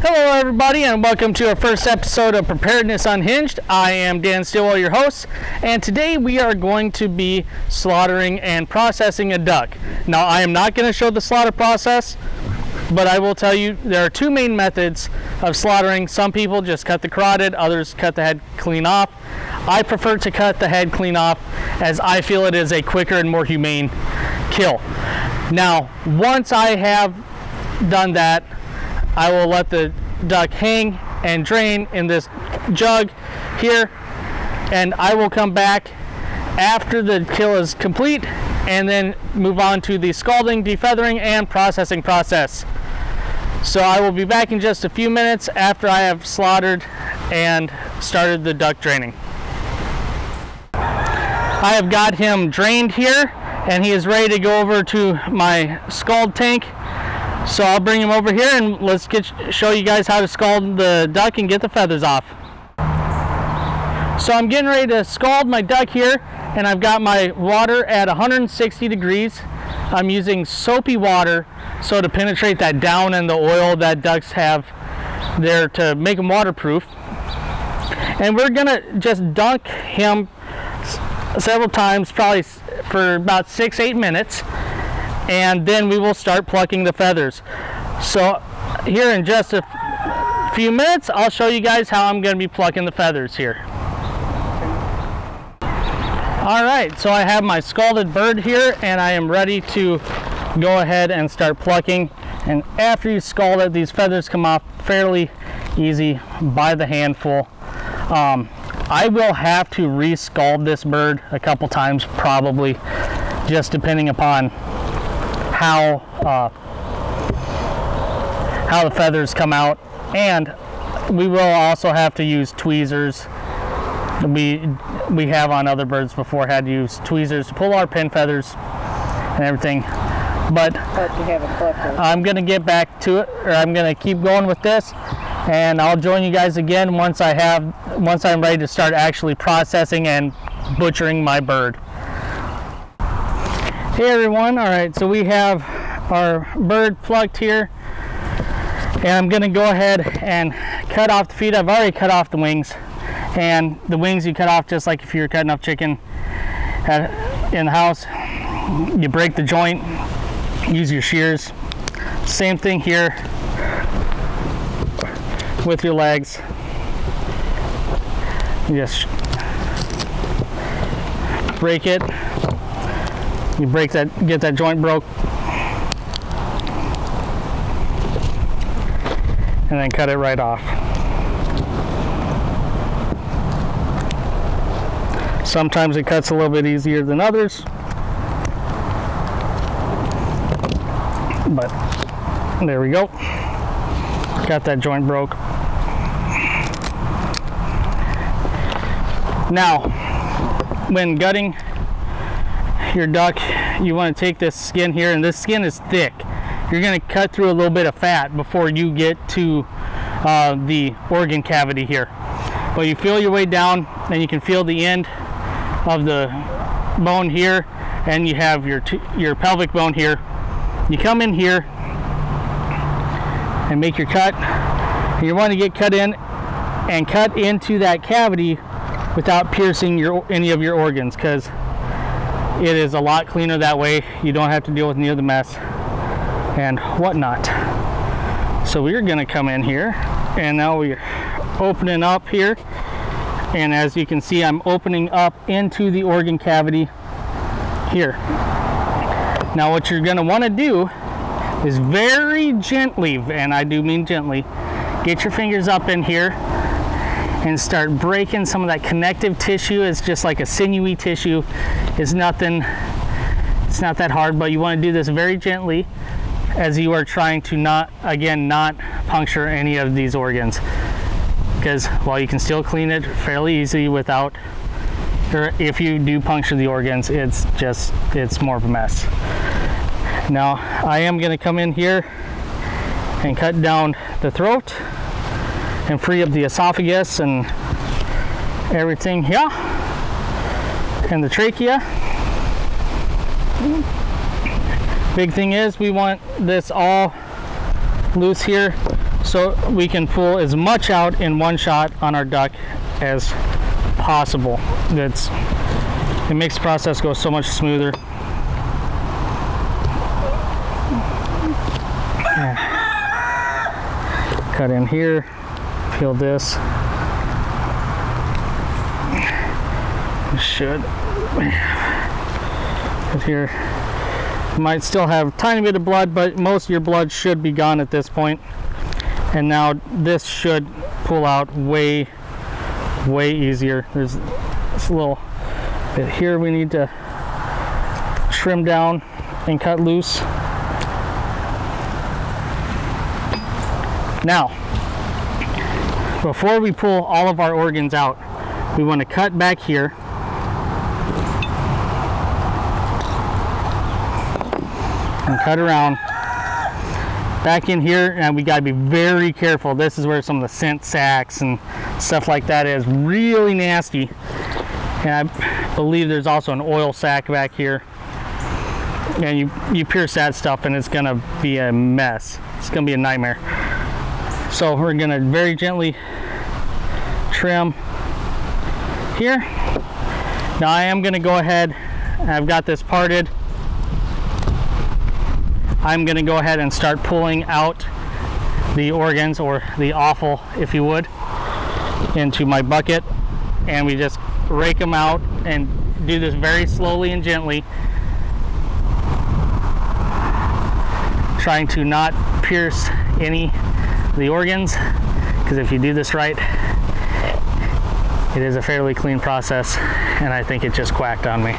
Hello everybody, and welcome to our first episode of Preparedness Unhinged. I am Dan Stillwell, your host, and today we are going to be slaughtering and processing a duck. Now, I am not going to show the slaughter process, but I will tell you there are two main methods of slaughtering. Some people just cut the carotid, others cut the head clean off. I prefer to cut the head clean off as I feel it is a quicker and more humane kill. Now, once I have done that, I will let the duck hang and drain in this jug here, and I will come back after the kill is complete and then move on to the scalding, defeathering, and processing process. So I will be back in just a few minutes after I have slaughtered and started the duck draining. I have got him drained here, and he is ready to go over to my scald tank. So I'll bring him over here and let's show you guys how to scald the duck and get the feathers off. So I'm getting ready to scald my duck here, and I've got my water at 160 degrees. I'm using soapy water so to penetrate that down and the oil that ducks have there to make them waterproof. And we're gonna just dunk him several times, probably for about 6-8 minutes. And then we will start plucking the feathers. So here in just a few minutes, I'll show you guys how I'm going to be plucking the feathers here. Alright, so I have my scalded bird here, and I am ready to go ahead and start plucking. And after you scald it, these feathers come off fairly easy by the handful. I will have to re-scald this bird a couple times probably, just depending upon how the feathers come out, and we will also have to use tweezers. We have on other birds before had to use tweezers to pull our pin feathers and everything, but you have a clipper. I'm gonna get back to it, or I'm gonna keep going with this, and I'll join you guys again once I'm ready to start actually processing and butchering my bird. Hey everyone, alright, so we have our bird plucked here, and I'm going to go ahead and cut off the feet. I've already cut off the wings, and the wings you cut off just like if you were cutting up chicken in the house. You break the joint, use your shears. Same thing here with your legs. You just break it. You break that, get that joint broke, and then cut it right off. Sometimes it cuts a little bit easier than others, but there we go. Got that joint broke. Now, when gutting your duck, you want to take this skin here, and this skin is thick. You're going to cut through a little bit of fat before you get to the organ cavity here. But you feel your way down, and you can feel the end of the bone here, and you have your pelvic bone here. You come in here and make your cut. And you want to get cut in and cut into that cavity without piercing any of your organs, because it is a lot cleaner that way. You don't have to deal with any of the mess and whatnot. So we're going to come in here, and now we're opening up here, and as you can see, I'm opening up into the organ cavity here. Now what you're going to want to do is very gently, and I do mean gently, get your fingers up in here and start breaking some of that connective tissue. It's just like a sinewy tissue. It's not that hard, but you want to do this very gently as you are trying to not puncture any of these organs, because while you can still clean it fairly easy without, or if you do puncture the organs, it's more of a mess. Now I am going to come in here and cut down the throat and free up the esophagus and everything here, and the trachea. Big thing is we want this all loose here so we can pull as much out in one shot on our duck as possible. It makes the process go so much smoother. Cut in here, peel this. Should put here. Might still have a tiny bit of blood, but most of your blood should be gone at this point. And now this should pull out way easier. There's this little bit here we need to trim down and cut loose. Now, before we pull all of our organs out, we want to cut back here. And cut around back in here, and we got to be very careful. This is where some of the scent sacs and stuff like that is really nasty. And I believe there's also an oil sac back here. And you pierce that stuff and it's gonna be a mess. It's gonna be a nightmare. So we're gonna very gently trim here. Now I am gonna go ahead, I've got this parted. I'm gonna go ahead and start pulling out the organs, or the offal if you would, into my bucket, and we just rake them out and do this very slowly and gently, trying to not pierce any of the organs, because if you do this right, it is a fairly clean process, and I think it just quacked on me.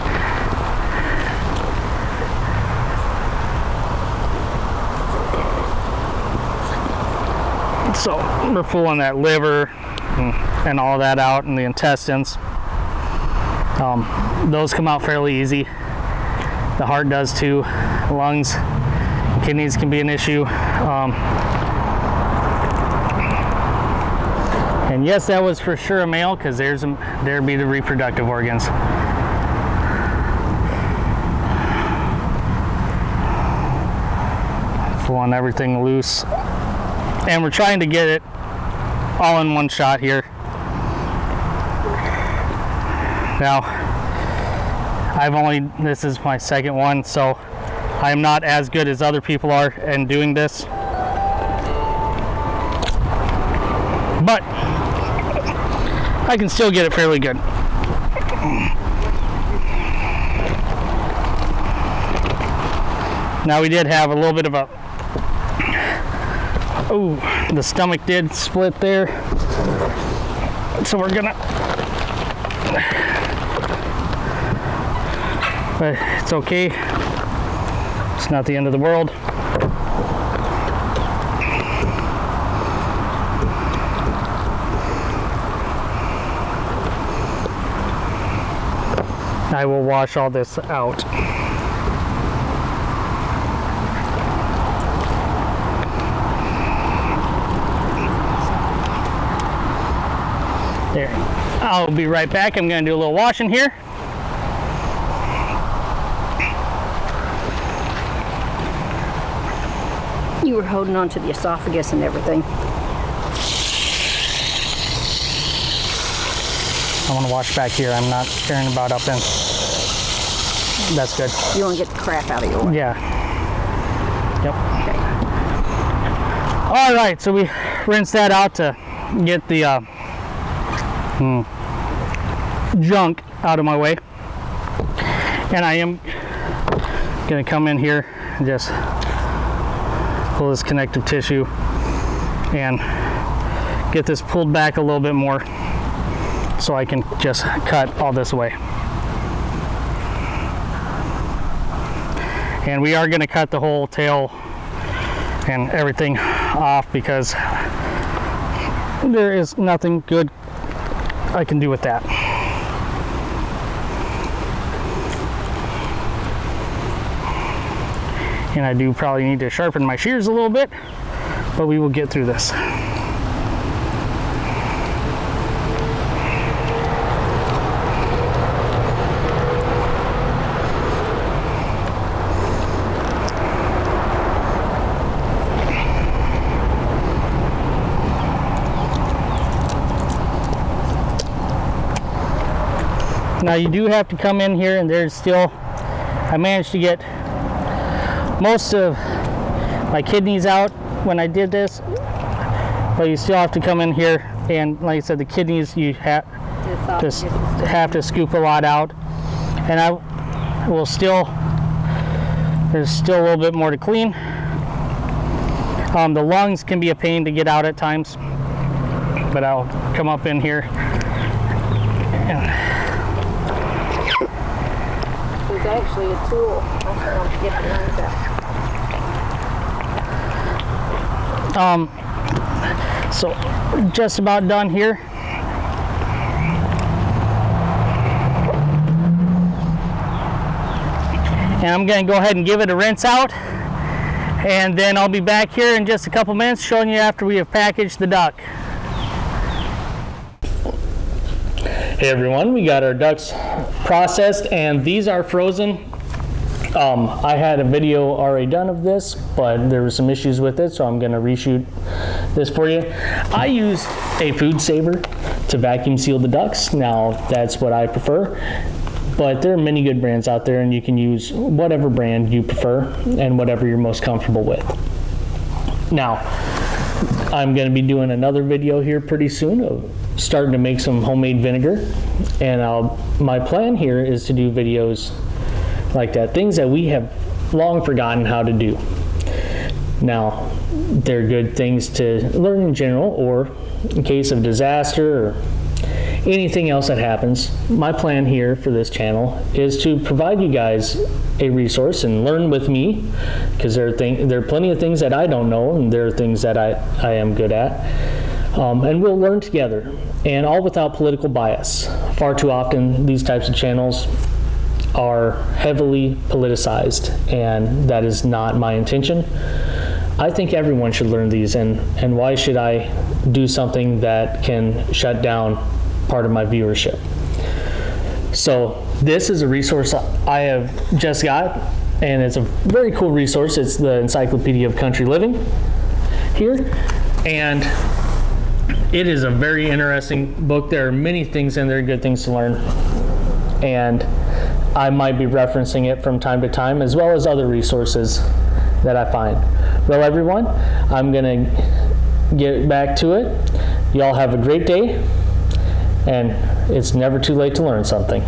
So we're pulling that liver and all that out, and the intestines. Those come out fairly easy. The heart does too. Lungs, kidneys can be an issue. And yes, that was for sure a male, because there'd be the reproductive organs. Pulling everything loose. And we're trying to get it all in one shot here. Now, this is my second one, so I'm not as good as other people are in doing this. But I can still get it fairly good. Now we did have a little bit of a, the stomach did split there. So we're gonna, but it's okay. It's not the end of the world. I will wash all this out. There. I'll be right back. I'm going to do a little washing here. You were holding on to the esophagus and everything. I want to wash back here. I'm not caring about up in. That's good. You want to get the crap out of your way. Yeah. Yep. Okay. All right, so we rinse that out to get the junk out of my way. And I am going to come in here and just pull this connective tissue and get this pulled back a little bit more, so I can just cut all this away. And we are going to cut the whole tail and everything off, because there is nothing good I can do with that. And I do probably need to sharpen my shears a little bit, but we will get through this. Now you do have to come in here, and there's still, I managed to get most of my kidneys out when I did this, but you still have to come in here, and like I said, the kidneys you have to scoop a lot out, and I will still, there's still a little bit more to clean. The lungs can be a pain to get out at times, but I'll come up in here. There's actually a tool to get the lungs out. So just about done here. And I'm going to go ahead and give it a rinse out, and then I'll be back here in just a couple minutes showing you after we have packaged the duck. Hey everyone, we got our ducks processed, and these are frozen. I had a video already done of this, but there were some issues with it, so I'm going to reshoot this for you. I use a food saver to vacuum seal the ducks. Now that's what I prefer, but there are many good brands out there, and you can use whatever brand you prefer and whatever you're most comfortable with. Now I'm going to be doing another video here pretty soon of starting to make some homemade vinegar, and my plan here is to do videos like that, things that we have long forgotten how to do. Now, they're good things to learn in general, or in case of disaster or anything else that happens. My plan here for this channel is to provide you guys a resource and learn with me, because there are plenty of things that I don't know, and there are things that I am good at. And we'll learn together, and all without political bias. Far too often, these types of channels are heavily politicized, and that is not my intention. I think everyone should learn these, and why should I do something that can shut down part of my viewership? So this is a resource I have just got, and it's a very cool resource. It's the Encyclopedia of Country Living here, and it is a very interesting book. There are many things in there, good things to learn, and I might be referencing it from time to time, as well as other resources that I find. Well, everyone, I'm gonna get back to it. Y'all have a great day, and it's never too late to learn something.